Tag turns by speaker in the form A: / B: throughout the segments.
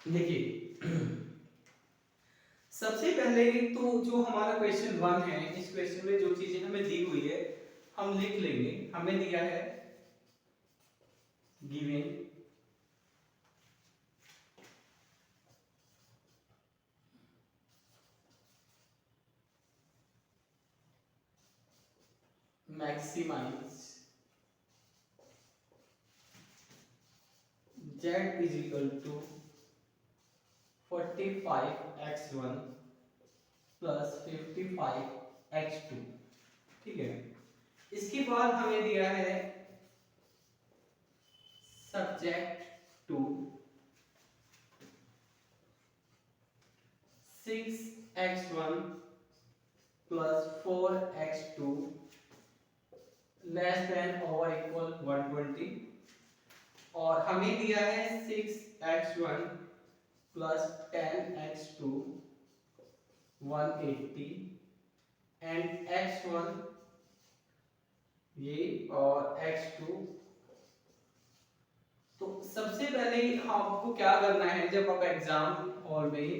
A: देखिए सबसे पहले तो जो हमारा क्वेश्चन वन है, इस क्वेश्चन में जो चीजें हमें दी हुई है हम लिख लेंगे। हमें दिया है given maximize z is equal to 45x1 plus 55x2। ठीक है, इसके बाद हमें दिया है subject to 6x1 plus 4x2 less than और इक्वल 120, और हमें दिया है 6x1 plus 10x2 180 and x1 ये और x2। तो सबसे पहले आपको क्या करना है, जब आप एग्जाम हॉल में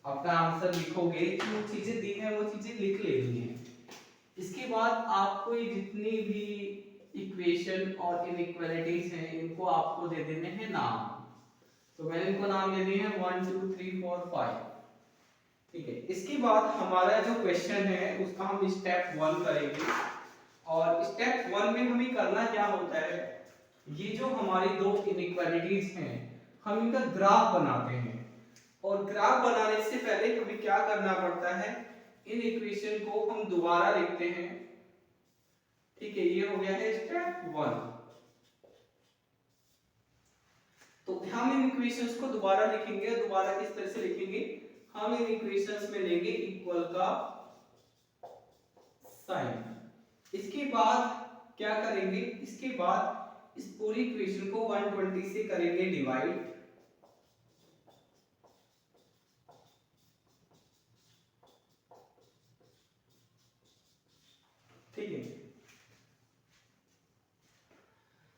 A: अपना आंसर लिखोगे जो चीजें दी हैं वो चीजें लिख लेनी है। इसके बाद आपको ये जितनी भी इक्वेशन और इनइक्वालिटीज हैं इनको आपको दे देने हैं नाम। तो मैंने इनको नाम दे दिए हैं 1 2 3 4 5। ठीक है, इसके बाद हमारा जो क्वेश्चन है उसका हम स्टेप 1 करेंगे, और स्टेप 1 में हमें करना क्या होता है, ये जो हमारी दो इनइक्वालिटीज हैं हम इनका ग्राफ बनाते हैं। और ग्राफ बनाने से पहले हमें क्या करना पड़ता है, इन इक्वेशन को हम दोबारा लिखते हैं। ठीक है, ये हो गया है स्टेप 1। तो हम इन इक्वेशंस को दोबारा लिखेंगे। दोबारा किस तरह से लिखेंगे, हम इन इक्वेशंस में लेंगे इक्वल का साइन। इसके बाद क्या करेंगे, इसके बाद इस पूरी इक्वेशन को 120 से करेंगे डिवाइड। ठीक है,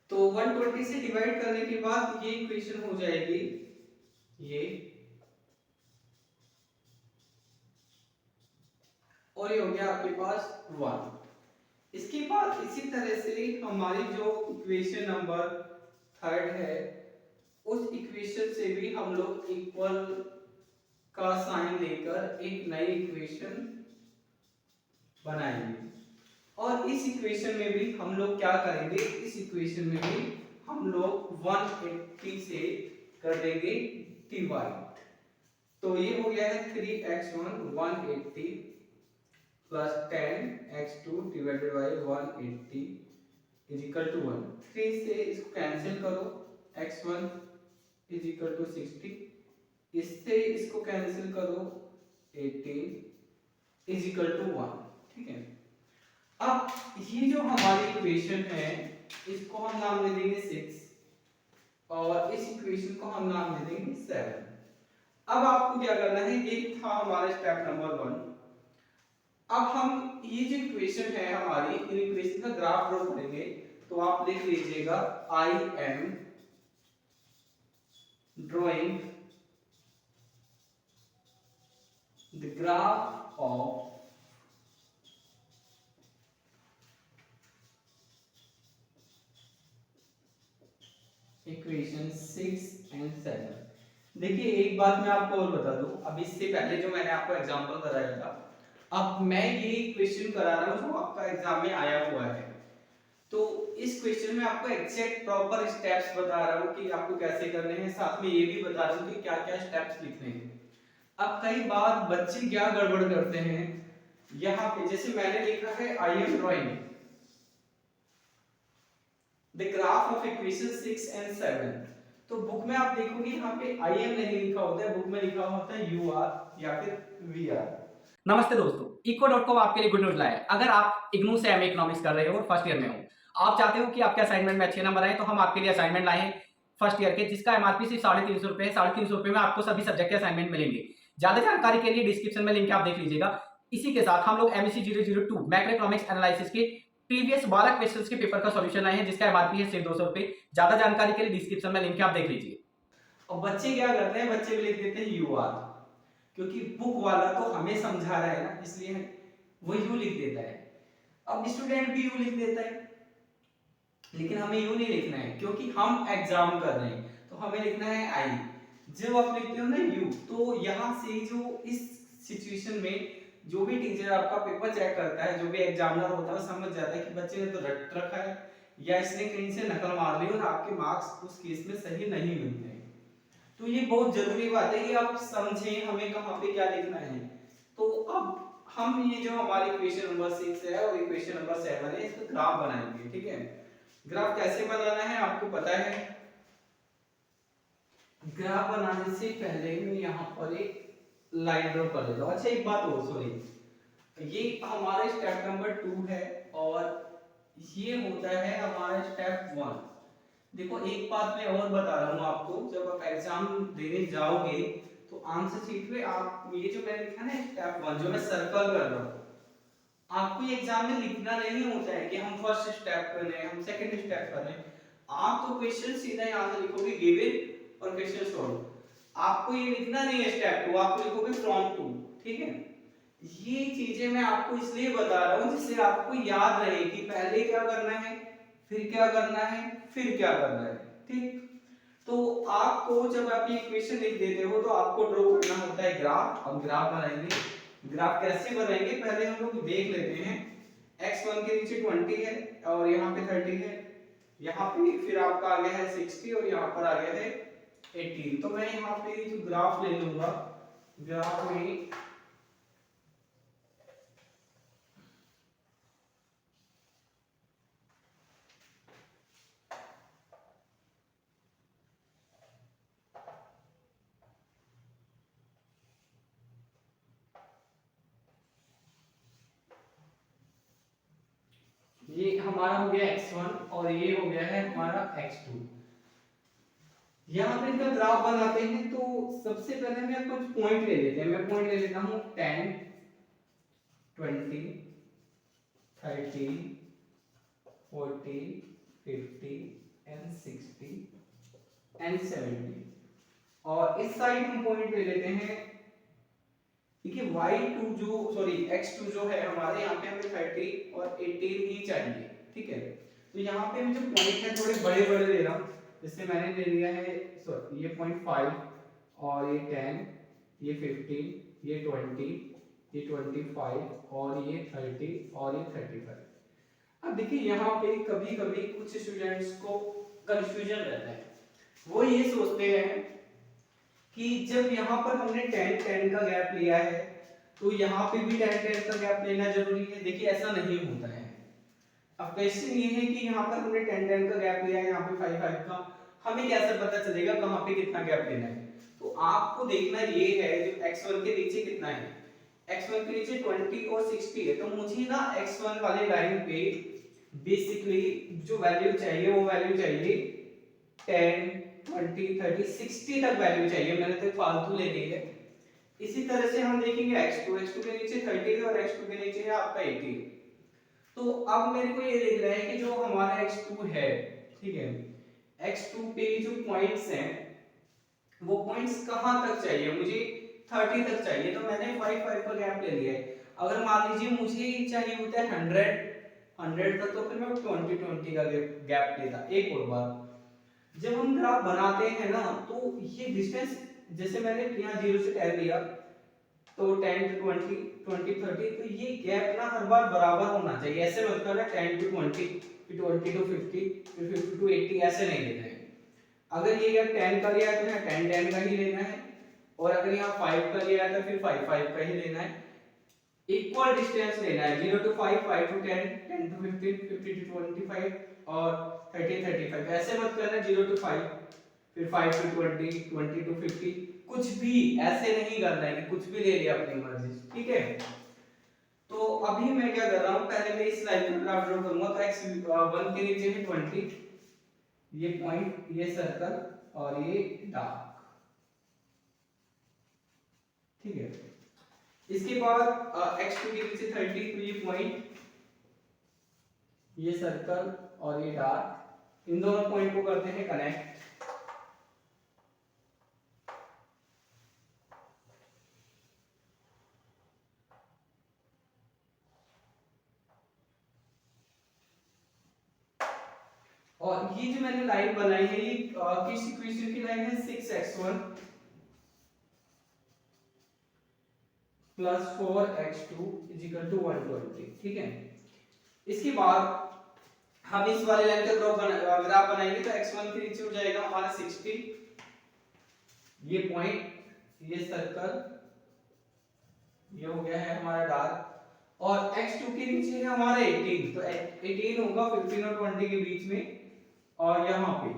A: तो 120 से डिवाइड करने के बाद ये इक्वेशन हो जाएगी ये, और ये हो गया आपके पास 1। इसके बाद इसी तरह से हमारी जो इक्वेशन नंबर थर्ड है उस इक्वेशन से भी हम लोग इक्वल का साइन लेकर एक नई इक्वेशन बनाएंगे। और इस इक्वेशन में भी हम लोग क्या करेंगे, इस इक्वेशन में भी हम लोग 180 से कर देंगे डिवाइड। तो ये हो गया है 3x1 180 plus 10x2 divided by 180 is equal to 1। 3 से इसको कैंसिल करो, x1 इज इक्वल टू 60, इससे इसको कैंसिल करो 18 इज इक्वल टू 1। ठीक है, अब ये जो हमारी इक्वेशन है इसको हम नाम दे देंगे 6 और इस इक्वेशन को हम नाम दे देंगे 7। अब आपको क्या करना है, ये था हमारा स्टेप नंबर 1। अब हम ये जो इक्वेशन है हमारी, इन इक्वेशन का ग्राफ ड्रॉ करेंगे। तो आप लिख लीजिएगा I am drawing the graph of equation 6 and 7। देखिए एक बात मैं आपको और बता दूं, अब इससे पहले जो मैंने आपको एग्जांपल कराया था, अब मैं ये क्वेश्चन करा रहा हूं जो आपका एग्जाम में आया हुआ है। तो इस क्वेश्चन में आपको एग्जैक्ट प्रॉपर स्टेप्स बता रहा हूं कि आपको कैसे करने हैं, साथ में ये भी बता रहा हूं कि क्या क्या स्टेप्स लिखने हैं। अब कई बार बच्चे क्या गड़बड़ करते हैं, यहाँ पे जैसे मैंने लिखा है I am drawing the graph of equation 6 and 7। तो बुक में आप देखोगे यहाँ पे आई एम नहीं लिखा होता है, बुक में लिखा होता है यू आर या फिर वी आर।
B: नमस्ते दोस्तों, eco.com आपके लिए गुड न्यूज लाया है। अगर आप इग्नू से एमए इकोनॉमिक्स कर रहे हो और फर्स्ट ईयर में हो, आप चाहते हो कि आपके असाइनमेंट में अच्छे नंबर आए, तो हम आपके लिए असाइनमेंट लाए हैं फर्स्ट ईयर के, जिसका एमआरपी सिर्फ 350 रुपए है। 350 रुपए में आपको सभी सब्जेक्ट के असाइनमेंट मिलेंगे। ज्यादा जानकारी के लिए डिस्क्रिप्शन में लिंक आप देख लीजिएगा। इसी के साथ हम लोग MEC 002 मैक्रो इकोनॉमिक्स एनालिसिस के प्रीवियस 12 क्वेश्चंस के पेपर का सॉल्यूशन लाए हैं, जिसका एमआरपी है सिर्फ 200 रुपए। ज्यादा जानकारी के लिए डिस्क्रिप्शन में लिंक आप देख लीजिए।
A: और बच्चे क्या करते हैं, बच्चे भी लिख देते हैं यू आर, क्योंकि बुक वाला तो हमें समझा रहा है ना, इसलिए वो यू लिख देता है। अब स्टूडेंट भी यू लिख देता है, लेकिन हमें यू नहीं लिखना है क्योंकि हम एग्जाम कर रहे हैं, तो हमें लिखना है आई। जब आप लिखते हो ना यू, तो यहाँ से जो इस सिचुएशन में जो भी टीचर आपका पेपर चेक करता है, जो भी एग्जामिनर होता है, वो समझ जाता है कि बच्चे ने तो रट रखा है या इसने कहीं से नकल मार ली और आपके मार्क्स उस केस में सही नहीं मिलते हैं। तो ये बहुत जरूरी बात है कि आप समझें हमें कहाँ पे क्या लिखना है। तो अब हम ये जो हमारी इक्वेशन नंबर 6 है और इक्वेशन नंबर 7 है, इसका ग्राफ बनाएंगे। ठीक है, ग्राफ कैसे बनाना है आपको पता है। ग्राफ बनाने से पहले मैं यहाँ पर एक लाइन ड्रॉ कर देता हूँ। अच्छा एक बात और, सॉरी, ये हमारा स्टेप नंबर 2 है और ये होता है हमारा स्टेप 1। देखो एक बात मैं और बता रहा हूँ आपको, जब आप एग्जाम देने जाओगे तो आंसर शीट पे आप ये जो मैंने लिखा ना स्टेप 1, जो मैं सर्कल कर रहा हूँ, आपको ये एग्जाम में लिखना नहीं होता है कि हम फर्स्ट स्टेप कर रहे हैं, हम सेकंड स्टेप कर रहे हैं। आप तो क्वेश्चन सीधा यहाँ से लिखोगे गिवन और क्वेश्चन सॉल्व। आपको ये लिखना नहीं है स्टेप 2, आप लिखोगे फ्रॉम 2। ठीक है, ये चीजें मैं आपको इसलिए बता रहा हूँ जिससे आपको याद रहे कि पहले क्या करना है, फिर क्या करना है, फिर क्या करना है। ठीक, तो आपको जब आप ये इक्वेशन लिख देते हो तो आपको ड्रॉ करना होता है ग्राफ। हम ग्राफ बनाएंगे। ग्राफ कैसे बनाएंगे पहले हम लोग देख लेते हैं। x1 के नीचे 20 है और यहाँ पे 30 है, यहाँ पे फिर आपका आ गया है 60 और यहाँ पर आ गया है 18। तो मैं यहाँ पे जो ग्राफ ले लूंगा, ग्राफ में ये हमारा हो गया x1 और ये हो गया है हमारा x2। यहाँ पे इनका ग्राफ बनाते हैं तो सबसे पहले मैं कुछ पॉइंट ले लेते हैं। मैं पॉइंट ले लेता हूँ 10, 20, 30, 40, 50 एंड 60 एंड 70। और इस साइड हम पॉइंट ले लेते हैं, देखिए y2 जो सॉरी x2 जो है हमारे यहाँ पे हमें 30 और 18 ही चाहिए। ठीक है, तो यहाँ पे हम जो पॉइंट है थोड़े बड़े बड़े ले रहा हूँ, जैसे मैंने ले लिया है सॉरी ये 0.5 और ये 10, ये 15, ये 20, ये 25 और ये 30 और ये 35। अब देखिए यहाँ पे कभी कभी कुछ स्टूडेंट्स को कंफ्यूजन रहता है, वो ये सोचते हैं कि जब यहाँ पर हमने 10 10 का गैप लिया है तो यहाँ पे भी 10 10 का गैप लेना जरूरी है। देखिए ऐसा नहीं होता है। अब क्वेश्चन ये है कि यहाँ पर हमने 10 10 का गैप लिया है, यहाँ पे 5 5 का, हमें कैसे पता चलेगा कहाँ पे कितना गैप लेना है। तो आपको देखना ये है जो x1 के नीचे कितना है, x1 के नीचे 20 और 60 है, तो मुझे ना x1 वाले लाइन पे बेसिकली जो वैल्यू चाहिए वो वैल्यू चाहिए 10 20 30 60 तक वैल्यू चाहिए। मैंने तो फालतू ले ली है। इसी तरह से हम देखेंगे x2 के नीचे 30 है और x2 के नीचे है आपका 80। तो अब मेरे को ये देख रहा है कि जो हमारा x2 है, ठीक है, x2 पे जो पॉइंट्स हैं वो पॉइंट्स कहां तक चाहिए, मुझे 30 तक चाहिए, तो मैंने 5 5 का गैप ले लिया है। अगर मान लीजिए मुझे चाहिए होता है 100 तक, तो फिर मैं 20 20 का गैप लेता। एक और बात, जब हम ग्राफ बनाते हैं ना तो ये डिस्टेंस, जैसे मैंने यहाँ 0 से 10 लिया तो 10 to 20 20 30, तो ये गैप ना हर बार बराबर होना चाहिए। ऐसे मत करना 10 to 20 फिर 20 to 50 फिर 50 to 80, ऐसे नहीं लेना है। अगर ये गैप 10 का लिया है तो यहाँ 10 10 का ही लेना है, और अगर यहाँ 5 का लिया है तो फिर 5 5 का ही लेना है। इक्वल डिस्टेंस लेना है, 0 to 5 5 to 10 10 to 15 50 to 25 और 30 35। ऐसे मत करना 0 to 5 फिर 5 to 20 20 to 50, कुछ भी ऐसे नहीं करना है कि कुछ भी ले लिया अपनी मर्जी। ठीक है, तो अभी मैं क्या कर रहा हूँ, पहले मैं इस लाइन का ग्राफ ड्रॉ करूंगा। तो x1 के नीचे है 20, ये पॉइंट, ये सर्कल और ये डार्क। ठीक है, इसके बाद x2 के नीचे 30, तो ये पॉइंट, ये सर्कल और ये डार्क, इन दोनों पॉइंट को करते हैं कनेक्ट। और ये जो मैंने लाइन बनाई है ये किस इक्वेशन की लाइन है 6x1 plus 4x2 is equal to 120, ठीक है। इसके बाद हम इस वाले लाइन का ग्राफ बनाएंगे तो x1 के नीचे हो जाएगा हमारा 60, ये पॉइंट, ये सर्कल, ये हो गया है हमारा डार्क, और x2 के नीचे है हमारा 18, तो 18 होगा 15 और 20 के बीच में, और यहाँ पे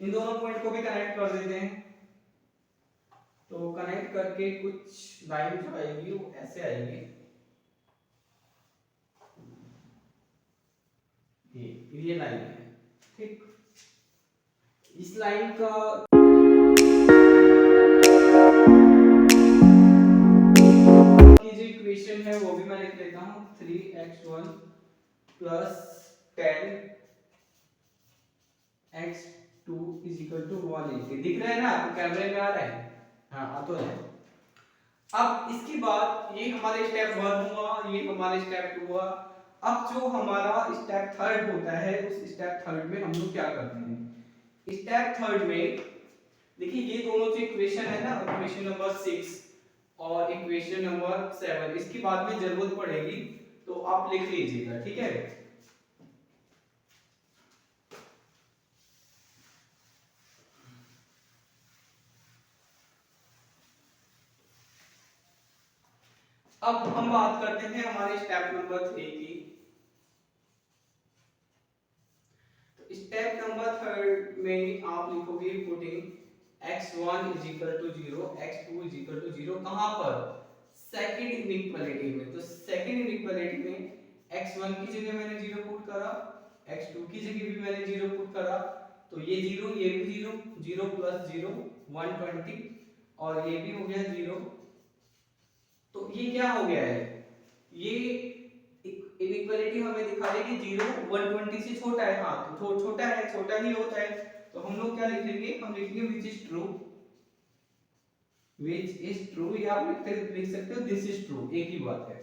A: इन दोनों पॉइंट को भी कनेक्ट कर देते हैं। तो कनेक्ट करके कुछ लाइन जो आएगी वो ऐसे आएगी, ये लाइन है, ठीक। इस लाइन का की जो इक्वेशन है वो भी मैं लिख लेता हूँ 3x1 plus 10x2 is equal to 180। दिख रहा है ना आपको, कैमरे में आ रहा है? हाँ आ तो है। अब इसके बाद ये हमारे स्टेप 1 हुआ, ये हमारे स्टेप 2 हुआ। अब जो हमारा स्टेप 3 होता है उस स्टेप 3 में हम लोग क्या करते हैं, स्टेप 3 में देखिए ये दोनों जो इक्वेशन है ना, इक्वेशन नंबर 6 और इक्वेशन नंबर 7, इसकी बाद में जरूरत पड़ेगी तो आप लिख लीजिएगा, ठीक है। अब हम बात करते हैं हमारे स्टेप नंबर 3 की। तो स्टेप नंबर 3 में आप लिखोगे putting x1 is equal to 0, x2 is equal to 0, कहां पर? सेकंड इनइक्वालिटी में। तो सेकंड इनइक्वालिटी में x1 की जगह मैंने 0 पुट करा, x2 की जगह भी मैंने 0 पुट करा, तो ये 0, ये भी 0, 0 प्लस 0 120, और ये भी हो गया 0। तो ये क्या हो गया है, ये इनइक्वालिटी हमें दिखा रही है कि 0 120 से छोटा है। हाँ तो छोटा है, छोटा ही होता है, तो हम लोग क्या लिखेंगे, हम लिखेंगे which is true, which is true, या आप लिख सकते हो दिस इज ट्रू, एक ही बात है।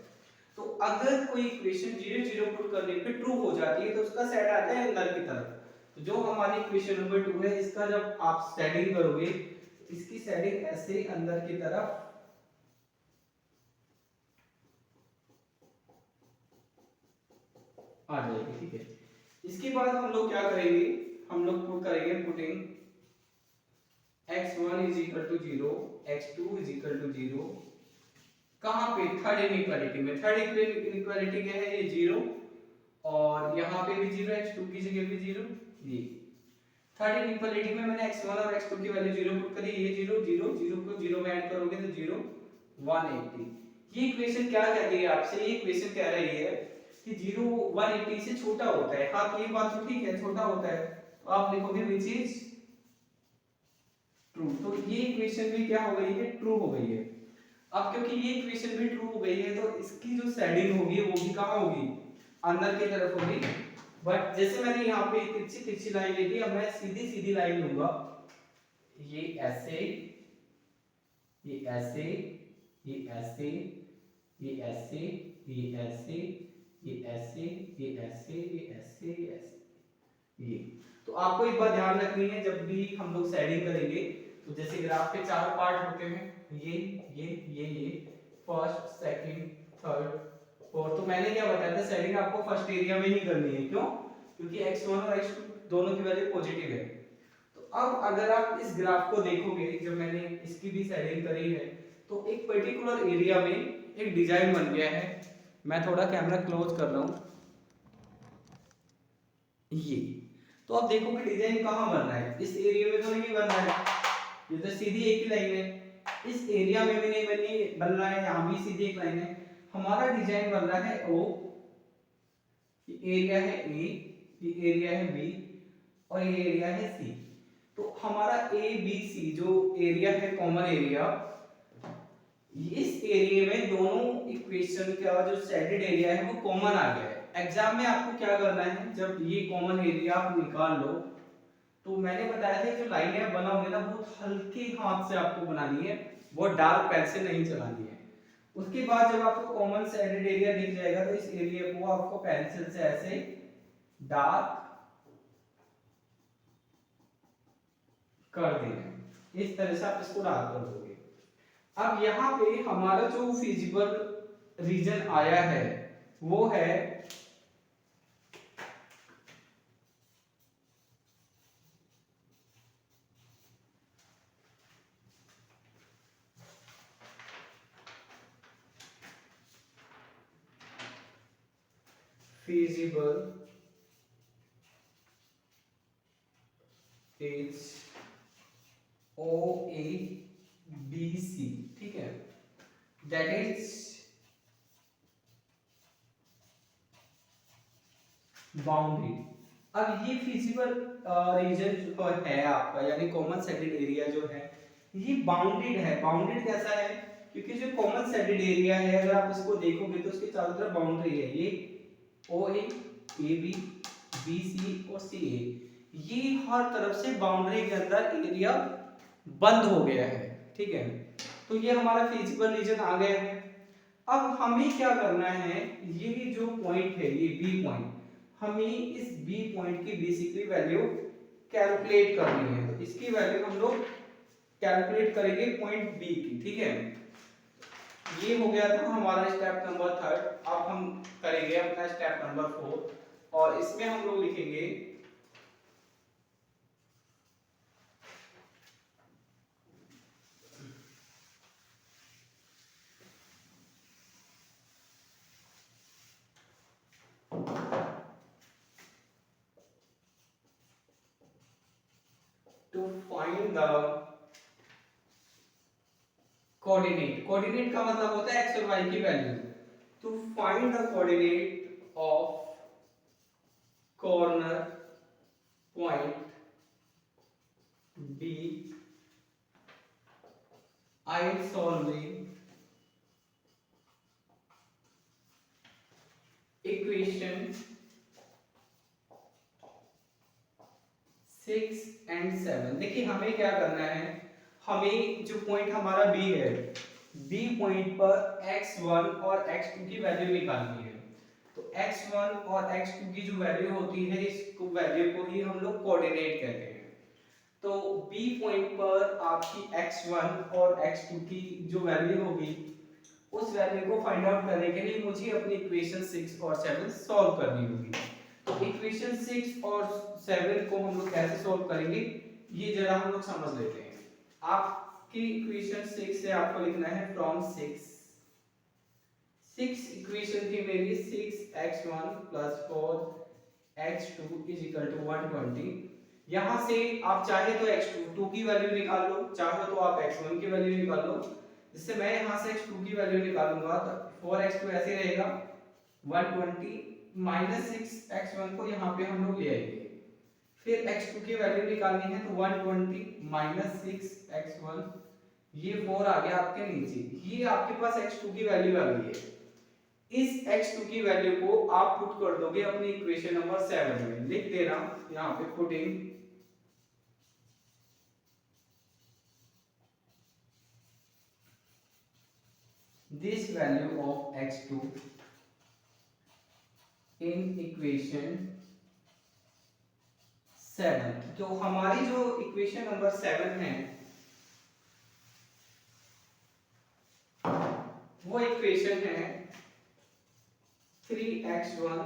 A: तो अगर कोई इक्वेशन 0 0 पुट करने पे ट्रू हो जाती है तो उसका सेट आता है अंदर की तरफ। तो जो हमारी इक्वेशन नंबर 2 है, इसका जब आप सेटिंग करोगे, इसकी सेटिंग ऐसे अंदर की तरफ आ जाएगी, ठीक है। इसके बाद हम लोग क्या करेंगे, हम लोग पुट करेंगे putting x1 is equal to 0, x2 is equal to 0, कहां पे? थर्ड इनइक्वालिटी में। थर्ड इनइक्वालिटी क्या है, ये 0, और यहाँ पे भी 0, x2 की जगह भी 0, ये थर्ड इनइक्वालिटी में मैंने x1 और x2 की वैल्यू 0 पुट करी, ये 0 0 0 को 0 में ऐड करोगे तो 0 180। ये इक्वेशन क्या कहती है आपसे, ये इक्वेशन कह रही है कि 0 180 से छोटा होता है। हाँ ये बात तो ठीक है, छोटा होता है, तो आप लिखोगे विच इज ट्रू। तो ये इक्वेशन भी क्या हो गई है, ट्रू हो गई है। अब क्योंकि ये इक्वेशन भी ट्रू हो गई है तो इसकी जो शेडिंग होगी वो भी कहां होगी, अंदर की तरफ होगी। बट जैसे मैंने यहाँ पे तिरछी तिरछी लाइन ली थी, अब मैं सीधी सीधी लाइन लूंगा, ये ऐसे, ये ऐसे, ये ऐसे, ये ऐसे, ये ऐसे, ये ऐसे, ये ऐसे, ये ऐसे, ये ऐसे, ये। तो आपको एक बात ध्यान रखनी है, जब भी हम लोग शेडिंग करेंगे तो जैसे ग्राफ के 4 पार्ट होते हैं, ये फर्स्ट, सेकंड, थर्ड, फोर्थ। तो मैंने क्या बताया था, शेडिंग आपको फर्स्ट एरिया में ही करनी है। क्यों? क्योंकि x1 और x2 दोनों की वैल्यू पॉजिटिव है। तो अब अगर आप इस ग्राफ को देखोगे, जब मैंने इसकी भी शेडिंग करी है, तो एक पर्टिकुलर एरिया में एक डिजाइन बन गया है। मैं थोड़ा कैमरा क्लोज कर रहा हूं, ये। तो आप देखोगे डिजाइन कहां बन रहा है, इस एरिया में तो नहीं बन रहा है, ये तो सीधी एक ही लाइन है। इस एरिया में भी नहीं बन रहा है, यहां भी सीधी एक लाइन है। हमारा डिजाइन बन रहा है ओ, ये एरिया है ए, ये एरिया है बी, और ये एरिया है सी। तो हमारा ए बी सी जो एरिया है, कॉमन एरिया, इस एरिया में दोनों इक्वेशन का जो शेडेड एरिया है वो कॉमन आ गया है। एग्जाम में आपको क्या करना है, जब ये कॉमन एरिया आप निकाल लो, तो मैंने बताया था जो लाइनें बनाओगे ना, बहुत हल्के हाथ से आपको बनानी है, बहुत डार्क पेंसिल नहीं चलानी है। उसके बाद जब आपको कॉमन शेडेड एरिया दिख जाएगा, तो इस एरिया को आपको पेंसिल से ऐसे डार्क कर देना। इस तरह से आप इसको डाल कर दोगे। अब यहाँ पे हमारा जो फिजिबल रीजन आया है वो है feasible is OABC, ठीक है, दैट इज बाउंड्री। अब ये फिजिबल रीजन जो है आपका यानी कॉमन साइडेड एरिया जो है ये बाउंडेड है। बाउंडेड कैसा है, क्योंकि जो कॉमन साइडेड एरिया है अगर आप इसको देखोगे तो उसके चारों तरफ बाउंड्री है, ये OA, AB, BC और CA, ये हर तरफ से बाउंड्री के अंदर एरिया बंद हो गया है, ठीक है। तो ये हमारा फिजिबल रीजन आ गया है। अब हमें क्या करना है, ये जो पॉइंट है ये बी पॉइंट, हमें इस बी पॉइंट की बेसिकली वैल्यू कैलकुलेट करनी है। तो इसकी वैल्यू हम लोग कैलकुलेट करेंगे पॉइंट बी की, ठीक है। ये हो गया था हमारा स्टेप नंबर 3। अब हम करेंगे अपना स्टेप नंबर 4 और इसमें हम लोग लिखेंगे to find the coordinate। coordinate का मतलब होता है x और y की value. to find the coordinate of corner point B, I am solving equation 6 and 7। देखिए हमें क्या करना है, हमें जो पॉइंट हमारा B है, B पॉइंट पर x1 और x2 की वैल्यू निकालनी है। तो x1 और x2 की जो वैल्यू होती है इसको वैल्यू को ही हम लोग कोऑर्डिनेट कहते हैं। तो B पॉइंट पर आपकी x1 और x2 की जो वैल्यू होगी उस वैल्यू को फाइंड आउट करने के लिए मुझे अपनी इक्वेशन 6 और 7 सॉल्व करनी होगी। तो इक्वेशन 6 और 7 को हम लोग कैसे सॉल्व करेंगे ये जरा हम लोग समझ लेते हैं। आपकी इक्वेशन 6 से आपको लिखना है फ्रॉम 6 इक्वेशन थी मेरी 6x1 + 4x2 = 120। यहां से आप चाहे तो x2 की वैल्यू निकाल लो, चाहे तो आप x1 की वैल्यू निकाल लो। जिससे मैं यहां से x2 की वैल्यू निकालूंगा तो 4x2 ऐसे रहेगा 120 - 6x1 को यहां पे हम लोग ले आएंगे। फिर x2 की वैल्यू निकालनी है तो 120 - 6x1, ये 4 आ गया आपके नीचे। ये आपके पास x2 की वैल्यू आ गई है। इस x2 की वैल्यू को आप पुट कर दोगे अपनी इक्वेशन नंबर 7 में। लिख देना यहां पे putting this value of x2 in equation 7। तो हमारी जो इक्वेशन नंबर 7 है वो इक्वेशन है 3x1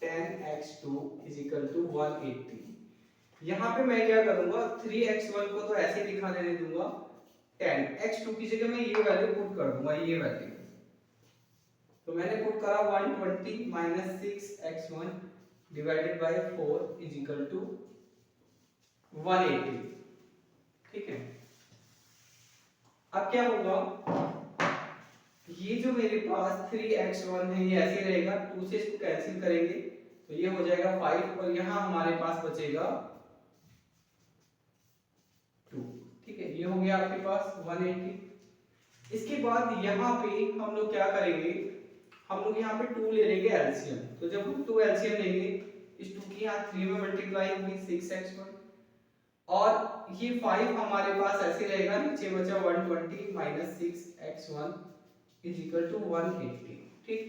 A: 10x2 = 180। यहां पे मैं क्या करूंगा 3x1 को तो ऐसे दिखा देने दूंगा, 10x2 की जगह मैं ये वैल्यू पुट कर दूंगा, ये वैल्यू। तो मैंने पुट करा 120 - 6x1 / 4 = 180, ठीक है। अब क्या होगा, ये जो मेरे पास 3x1 है ये ऐसे रहेगा, 2 से इसको कैंसिल करेंगे तो ये हो जाएगा 5 और यहाँ हमारे पास बचेगा 2, ठीक है। ये हो गया आपके पास 180। इसके बाद यहाँ पे हम लोग क्या करेंगे, हम लोग यहाँ पे 2 ले लेंगे एलसीएम। तो जब हम 2 एलसीएम लेंगे इस 2 की यहाँ 3 में मल्टीप्लाई होगी 6x1 और ये 5 हमारे पास ऐसे रहेगा, नीचे बचा 120 - 6x1 = 180, ठीक।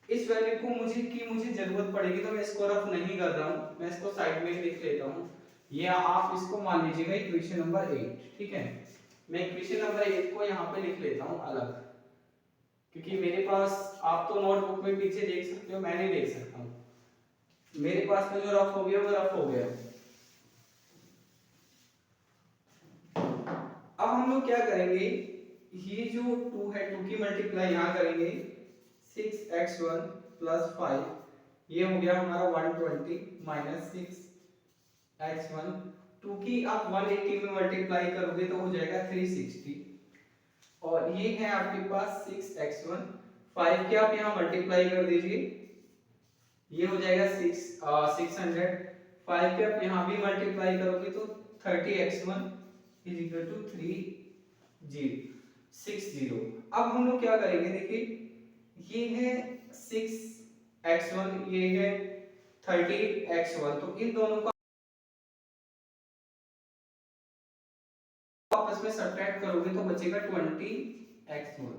A: इस वैल्यू को मुझे जरूरत पड़ेगी तो मैं इसको रफ नहीं कर रहा हूँ, मैं इसको साइड में लिख लेता हूँ। ये आप इसको मान लीजिएगा इक्वेशन नंबर 8, ठीक है। मैं इक्वेशन नंबर 8 को यहाँ पे लिख लेता हूँ अलग, क्योंकि मेरे पास, आप तो नोटबुक में पीछे देख सकते हो, मैं नहीं देख सकता हूँ। मेरे पास में जो रफ हो गया वो रफ हो गया। अब हम लोग क्या करेंगे, ये जो 2 है, 2 की मल्टीप्लाई यहाँ करेंगे, 6x1 प्लस 5, ये हो गया हमारा 120 माइनस 6x1, 2 की आप 180 में मल्टीप्लाई करोगे तो हो जाएगा 360, और ये है आपके पास 6x1, 5 के आप यहाँ मल्टीप्लाई कर दीजिए, ये हो जाएगा 600, 5 के आप यहाँ भी मल्टीप्लाई करोगे तो 30x1 इज इक्वल टू 360। अब हम लोग क्या करेंगे, देखिए ये है 6x1, ये है 30x1, तो इन दोनों को आपस में सब्ट्रैक्ट करोगे तो बचेगा 20x1।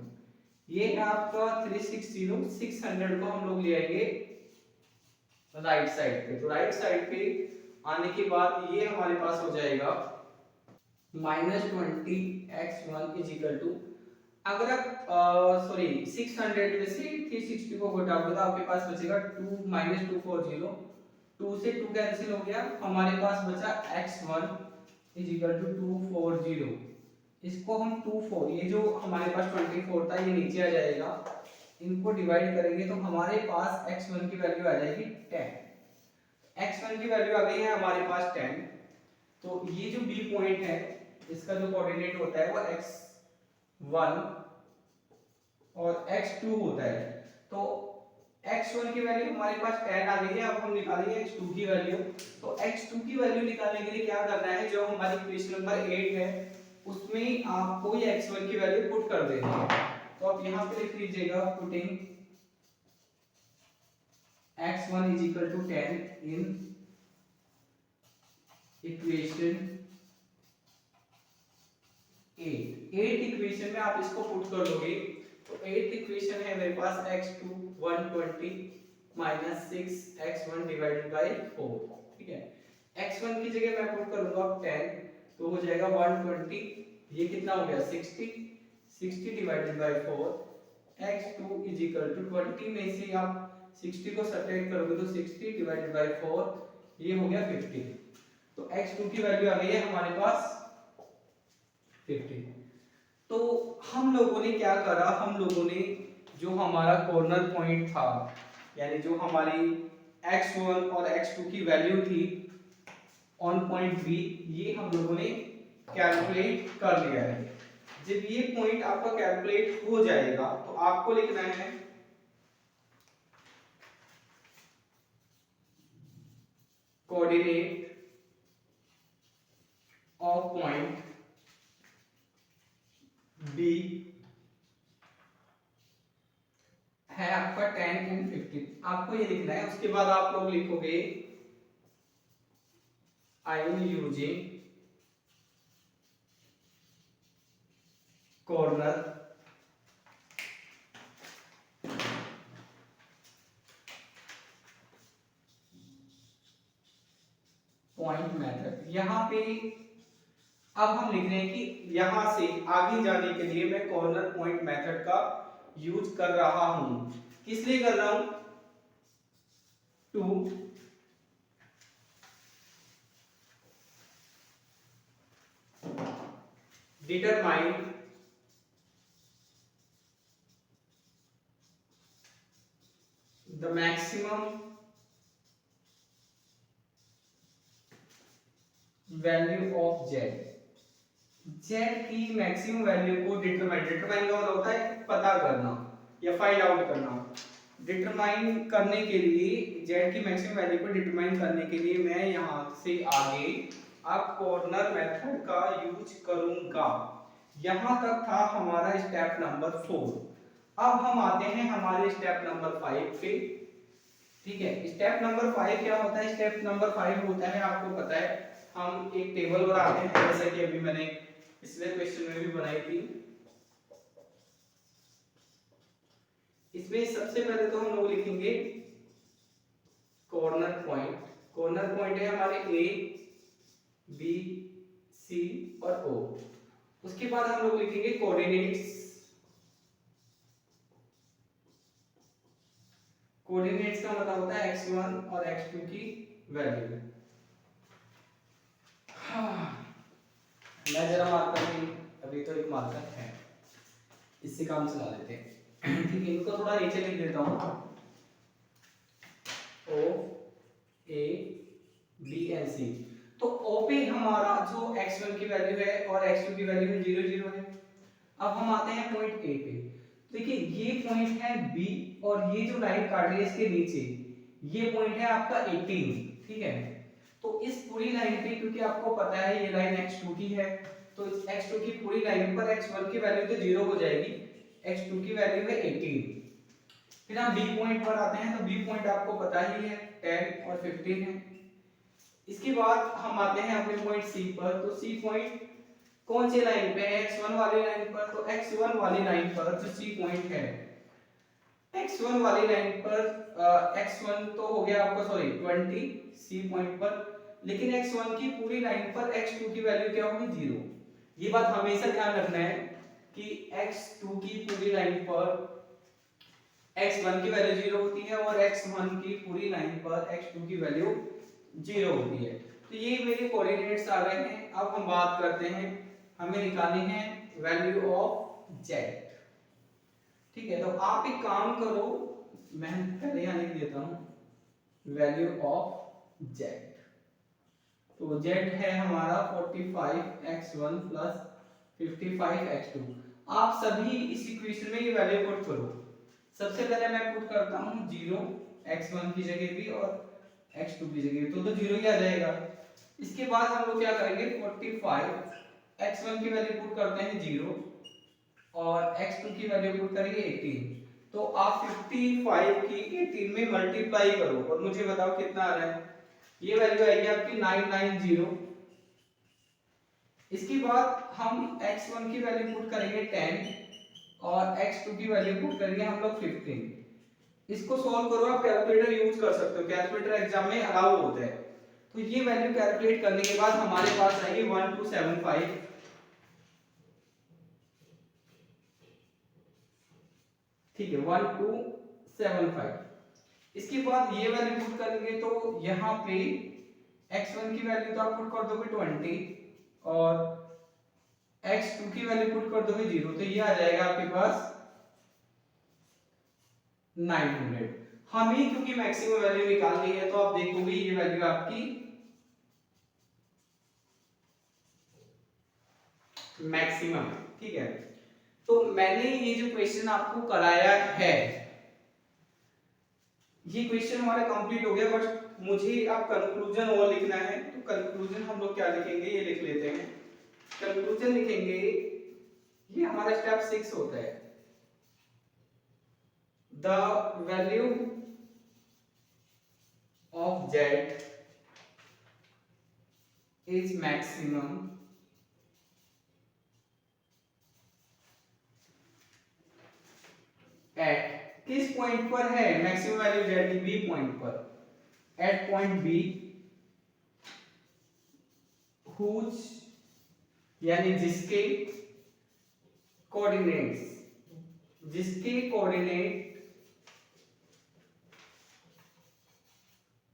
A: ये है आपका 360, 600 को हम लोग ले आएंगे राइट साइड पे, तो राइट साइड पे आने के बाद ये हमारे पास हो जाएगा -20x1 इज इक्वल टू, अगर आप 600 में से 360 को घटाओगे तो आपके पास बचेगा 2 -240, 2 से 2 कैंसिल हो गया, हमारे पास बचा x1 इज इक्वल टू 240। इसको हम 24, ये जो हमारे पास 24 था ये नीचे आ जाएगा, इनको डिवाइड करेंगे तो हमारे पास x1 की वैल्यू आ जाएगी 10। x1 की वैल्यू आ गई है हमारे पास 10, तो ये जो b पॉइंट है इसका जो कोऑर्डिनेट होता है वो x1 और x2 होता है, तो x1 की वैल्यू हमारे पास 10 आ गई है। अब हम निकालेंगे x2 की वैल्यू, तो x2 की वैल्यू निकालने के लिए क्या करना है, जो हमारी इक्वेशन नंबर 8 है उसमें आपको ये x1 की वैल्यू पुट कर देनी है, तो आप यहाँ पे लिख लीजिएगा putting x1 is equal to 10 in equation 8 equation में आप इसको पुट कर लोगे तो 8 इक्वेशन है मेरे पास x2 120 minus 6x1 divided by 4, ठीक है। x1 की जगह मैं पुट करूंगा 10, तो हो जाएगा 120, ये कितना हो गया 60 divided by 4, x2 is equal to 20 में से आप 60 को सब्ट्रैक्ट करोगे तो 60 डिवाइडेड बाय 4, ये हो गया 50, तो x2 की वैल्यू आ गई है हमारे पास 50। तो हम लोगों ने क्या करा, हम लोगों ने जो हमारा कॉर्नर पॉइंट था, यानी जो हमारी x1 और x2 की वैल्यू थी ऑन पॉइंट B, ये हम लोगों ने कैलकुलेट कर लिया है। जब ये पॉइंट आपका कैलकुलेट हो जाएगा तो आपको लिखना है कोऑर्डिनेट ऑफ पॉइंट B है आपका 10 and 15, आपको ये लिखना है। उसके बाद आप लोग लिखोगे I am using corner point method. यहां पे अब हम लिख रहे हैं कि यहां से आगे जाने के लिए मैं कॉर्नर पॉइंट मेथड का यूज कर रहा हूं। किस लिए कर रहा हूं, to determine the maximum value of z, z की मैक्सिमम वैल्यू को डिटरमाइन का मतलब होता है पता करना या फाइंड आउट करना। डिटरमाइन करने के लिए z की मैक्सिमम वैल्यू को डिटरमाइन करने के लिए मैं यहां से आगे अब कॉर्नर मेथड का यूज करूंगा। यहां तक था हमारा स्टेप नंबर 4। अब हम आते हैं हमारे स्टेप नंबर 5 पे, ठीक है। स्टेप नंबर 5 क्या होता है, स्टेप नंबर 5 होता है, आपको पता है, हम एक टेबल बनाते हैं जैसे कि अभी मैंने पिछले क्वेश्चन में भी बनाई थी। इसमें सबसे पहले तो हम लोग लिखेंगे कॉर्नर पॉइंट। कॉर्नर पॉइंट है हमारे ए बी, सी और ओ। उसके बाद हम लोग लिखेंगे कोऑर्डिनेट्स। कोऑर्डिनेट्स का मतलब होता है x1 और x2 की वैल्यू। मैं जरा मार्कर नहीं, अभी तो एक मार्कर है, इससे काम चला लेते हैं। ठीक है, इनको थोड़ा नीचे लिख देता हूँ। ओ, ए, बी एंड सी। तो ओ पे हमारा जो x1 की वैल्यू है और x2 की वैल्यू है 0 0 है। अब हम आते हैं पॉइंट ए पे। देखिए ये पॉइंट है बी और ये जो लाइन काट रही है इसके नीचे ये पॉइंट है आपका 18। ठीक है, तो इस पूरी लाइन पे क्योंकि आपको पता है ये लाइन x2 की है, तो इस x2 की पूरी लाइन पर x1 की वैल्यू तो 0 हो जाएगी, x2 की वैल्यू है 18। फिर हम बी पॉइंट पर आते हैं, तो बी पॉइंट आपको पता ही है 10 और 15 है। इसके बाद हम आते हैं अपने पॉइंट सी पर। तो सी पॉइंट कौन सी लाइन पे है? x1 वाली लाइन पर। तो x1 वाली लाइन पर जो सी पॉइंट है, x1 वाली लाइन पर x1 तो हो गया आपका सॉरी 20 सी पॉइंट पर, लेकिन x1 की पूरी लाइन पर x2 की वैल्यू क्या होगी? 0। ये बात हमेशा ध्यान रखना है कि x2 की पूरी लाइन पर x1 की वैल्यू 0 होती है और x1 की पूरी लाइन पर x2 की वैल्यू 0 होती है। तो ये मेरे कोऑर्डिनेट्स आ गए हैं। अब हम बात करते हैं, हमें निकालनी है वैल्यू ऑफ z। ठीक है, तो आप एक काम करो, मैं पहले यहाँ लिख देता हूँ वैल्यू ऑफ z। तो z है हमारा 45x1 प्लस 55x2। आप सभी इस इक्वेशन में ये वैल्यू पुट करो। सबसे पहले मैं पुट करता हूँ 0 x1 की जगह भी और x2 की जगह, तो 0 ही आ जाएगा। इसके बाद हम लोग क्या करेंगे, 45 x1 की वैल्यू पुट करते हैं 0 और x2 की वैल्यू पुट करेंगे 18। तो आप 55 की 18 में मल्टीप्लाई करो और मुझे बताओ कितना आ रहा है। ये वैल्यू आएगी आपकी 990। इसके बाद हम x1 की वैल्यू पुट करेंगे 10 और x2 की वैल्यू पुट करेंगे हम लोग 15। इसको सॉल्व करो, आप कैलकुलेटर यूज कर सकते हो, कैलकुलेटर एग्जाम में अलाउ होता है। तो ये वैल्यू कैलकुलेट करने के बाद हमारे पास आएगी 1275। ठीक है, 1275। इसके बाद ये वैल्यू पुट करेंगे तो यहाँ पे x1 की वैल्यू तो आप पुट कर दोगे 20 और x2 की वैल्यू पुट कर दोगे 0, तो ये आ जाएगा आपके पास 900। हमें क्योंकि मैक्सिमम वैल्यू निकालनी है तो आप देखोगे ये वैल्यू आपकी मैक्सिमम। ठीक है, तो मैंने ये जो क्वेश्चन आपको कराया है ये क्वेश्चन हमारा कंप्लीट हो गया, बट मुझे अब कंक्लूजन और लिखना है। तो कंक्लूजन हम लोग क्या लिखेंगे, ये लिख लेते हैं। कंक्लूजन लिखेंगे, ये हमारा स्टेप 6 होता है। The value of z is maximum at, किस पॉइंट पर है मैक्सिमम वैल्यू z की? बी पॉइंट पर, एट पॉइंट बी हुज यानी जिसके कोऑर्डिनेट्स, जिसके कोऑर्डिनेट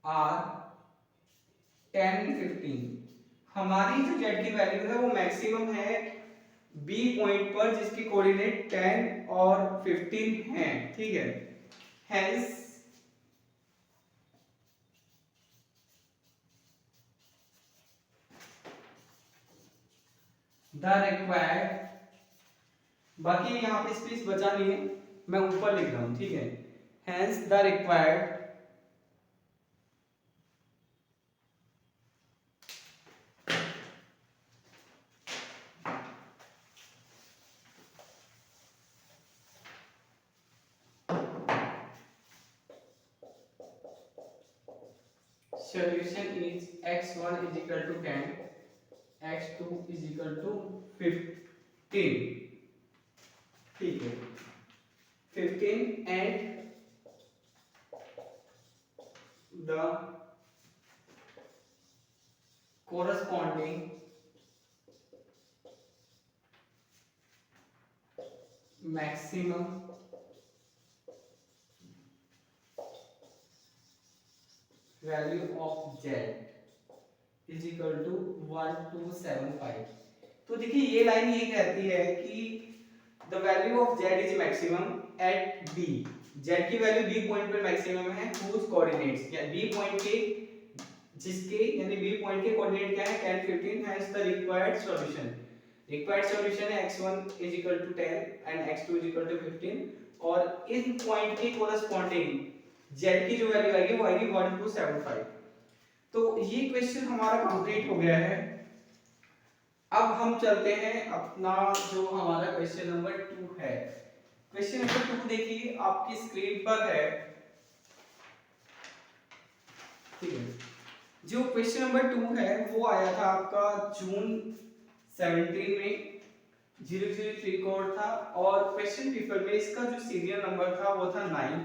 A: आर 10 15। हमारी जो z की वैल्यू है वो मैक्सिमम है बी पॉइंट पर जिसके कोऑर्डिनेट 10 और 15 हैं। ठीक है, हेंस द रिक्वायर्ड, बाकी यहाँ पे स्पेस बचा नहीं है, मैं ऊपर लिख रहा हूं। ठीक है, hence the required solution is x1 is equal to 10, x2 is equal to 15। ठीक है, 15 and the corresponding maximum value of z is equal to 1275। तो देखिए ये लाइन ये कहती है कि the value of z is maximum at b, z की वैल्यू b पॉइंट पर मैक्सिमम है whose coordinates या b पॉइंट के जिसके यानी b पॉइंट के कोऑर्डिनेट क्या है 10 15, hence the required solution है x1 is equal to 10 and x2 is equal to 15 और इन पॉइंट के कोरस्पॉन्डिंग z की जो वैल्यू आएगी वो आएगी 1275। तो ये क्वेश्चन हमारा कंप्लीट हो गया है। अब हम चलते हैं अपना जो हमारा क्वेश्चन नंबर 2 है। क्वेश्चन नंबर 2 देखिए आपकी स्क्रीन पर है, ठीक है। जो क्वेश्चन नंबर 2 है वो आया था आपका जून 17 में 003 कोड था और क्वेश्चन पेपर में इसका जो सीरियल नंबर था वो था 9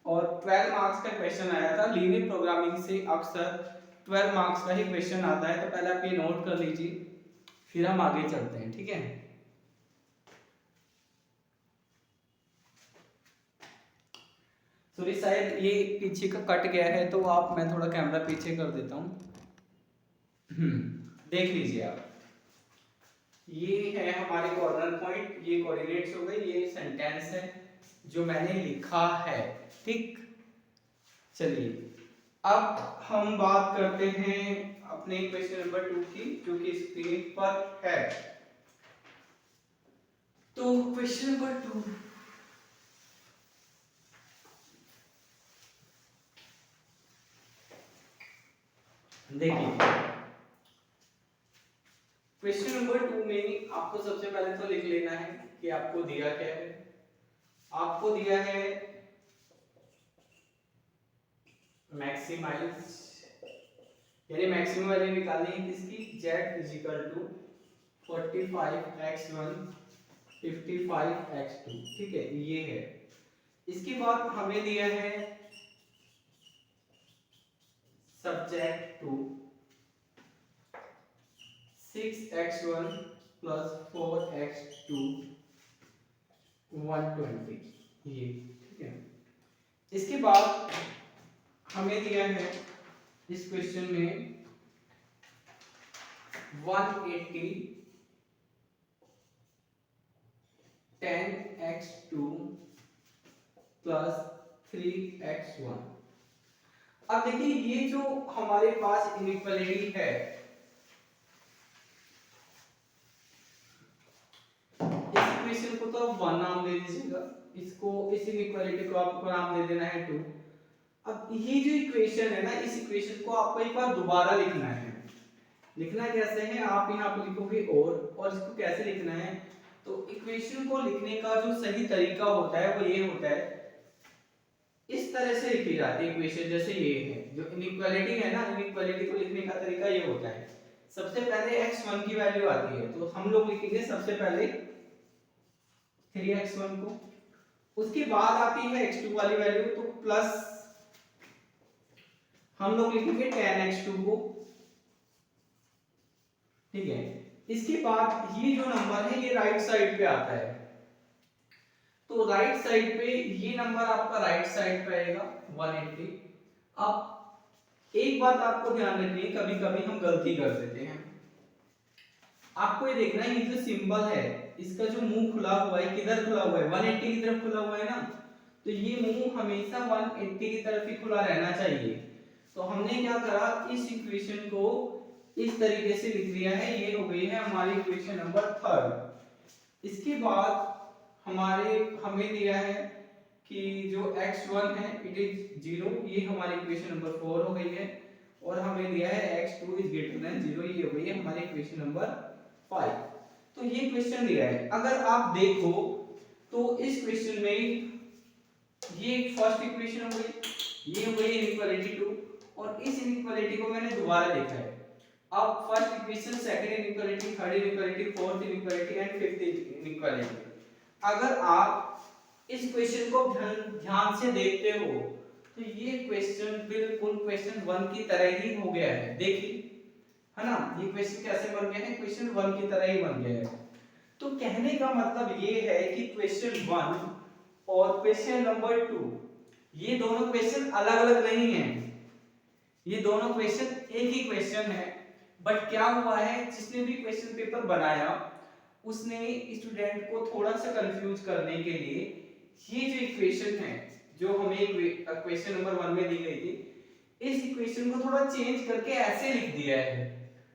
A: और 12 मार्क्स का क्वेश्चन आया था। लीनियर प्रोग्रामिंग से अक्सर 12 मार्क्स का ही क्वेश्चन आता है, तो पहले आप ये नोट कर लीजिए, फिर हम आगे चलते हैं, ठीक है। सॉरी शायद ये पीछे का कट गया है, तो आप मैं थोड़ा कैमरा पीछे कर देता हूँ। देख लीजिए आप, ये है हमारे कॉर्नर पॉइंट, ये कोऑर्डिनेट्स हो गए, ये सेंटेंस है जो मैंने लिखा है, ठीक। चलिए अब हम बात करते हैं अपने क्वेश्चन नंबर 2 की, जो कि स्क्रीन पर है। तो क्वेश्चन नंबर 2 देखिए, क्वेश्चन नंबर 2 में आपको सबसे पहले तो लिख लेना है कि आपको दिया क्या है। आपको दिया है मैक्सिमाइज यानी मैक्सिमम वैल्यू निकालनी है किसकी, z is equal to 45x1 55x2, ठीक है, ये है। इसके बाद हमें दिया है subject to 6x1 plus 4x2 120, ये ठीक है। इसके बाद हमें दिया है इस क्वेश्चन में 180 10x2 प्लस 3x1। अब देखिए ये जो हमारे पास इनइक्वालिटी है, इस इक्वेशन को तो आप 1 नाम दे दीजिएगा, इसको इस इनइक्वालिटी को आपको नाम दे देना है 2। अब ये जो इक्वेशन है ना, इस इक्वेशन को आपको एक बार दोबारा लिखना है। लिखना कैसे है, आप यहाँ पे लिखोगे और इसको कैसे लिखना है, तो इक्वेशन को लिखने का जो सही तरीका होता है वो ये होता है, इस तरह से लिखी जाती है इक्वेशन। जैसे ये है जो इनइक्वालिटी है ना, इनइक्वालिटी को लिखने का तरीका ये होता है, सबसे पहले x1 की वैल्यू आती है तो हम लोग लिखेंगे सबसे पहले 3x1 को, उसके बाद आती है x2 वाली वैल्यू तो प्लस हम लोग लिखेंगे 10x2 को, ठीक है। इसके बाद ये जो नंबर है ये राइट साइड पे आता है, तो राइट साइड पे ये नंबर आपका राइट साइड पे आएगा 180। अब एक बात आपको ध्यान रखनी है, कभी कभी हम गलती कर देते हैं। आपको ये देखना है, ये जो सिंबल है इसका जो मुंह खुला हुआ है, किधर खुला हुआ है, 180 की तरफ खुला हुआ है ना, तो ये मुंह हमेशा 180 की तरफ ही खुला रहना चाहिए। तो हमने क्या करा, इस इक्वेशन को इस तरीके से लिख दिया है, ये हो गई है हमारी इक्वेशन नंबर 3। इसके बाद हमें दिया है कि जो x1 है इट इज 0, ये हमारी इक्वेशन नंबर 4 हो गई है, और हमें दिया है x2 इज ग्रेटर देन 0, ये हो गई है हमारी इक्वेशन नंबर 5। तो ये क्वेश्चन दिया है, अगर आप देखो तो इस क्वेश्चन में ये फर्स्ट इक्वेशन हो गई, ये हो गई इनइक्वालिटी 2, और इस इनइक्वालिटी को मैंने दोबारा लिखा है। अब first equation, second inequality, third inequality, fourth inequality and fifth inequality. अगर आप इस क्वेश्चन को ध्यान से देखते हो तो ये क्वेश्चन बिल्कुल क्वेश्चन 1 की तरह ही हो गया है। देखिए है ना। ये क्वेश्चन कैसे बन गया है, क्वेश्चन 1 की तरह ही बन गया है। तो कहने का मतलब ये है कि क्वेश्चन 1 और क्वेश्चन नंबर 2 ये दोनों क्वेश्चन अलग अलग नहीं है, ये दोनों क्वेश्चन एक ही क्वेश्चन है। बट क्या हुआ है, जिसने भी क्वेश्चन पेपर बनाया उसने स्टूडेंट को थोड़ा सा कंफ्यूज करने के लिए ये जो इक्वेशन है जो हमें क्वेश्चन नंबर 1 में दी गई थी, इस इक्वेशन को थोड़ा चेंज करके ऐसे लिख दिया है।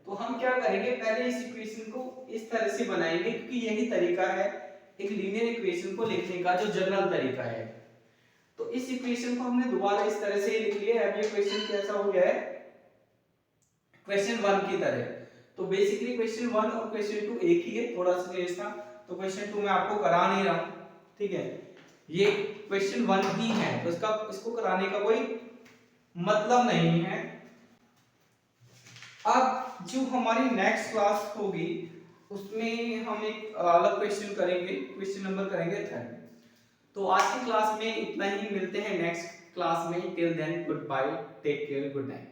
A: तो हम क्या करेंगे, पहले इस इक्वेशन को इस तरह से बनाएंगे क्योंकि यही तरीका है एक लीनियर इक्वेशन को लिखने का, जो जनरल तरीका है। तो इस इक्वेशन को हमने दोबारा इस तरह से लिख लिया है। अब ये क्वेश्चन कैसा हो गया है, क्वेश्चन 1 की तरह। तो बेसिकली क्वेश्चन 1 और क्वेश्चन 2 एक ही है, थोड़ा सा चेंज था। तो क्वेश्चन 2 मैं आपको करा नहीं रहा हूं, ठीक है, ये क्वेश्चन 1 ही है, तो इसको कराने का कोई मतलब नहीं है। अब जो हमारी नेक्स्ट क्लास होगी उसमें हम एक अलग क्वेश्चन करेंगे, क्वेश्चन नंबर करेंगे 3। तो आज की क्लास में इतना ही, मिलते हैं नेक्स्ट क्लास में। Till then good bye, take care, good night.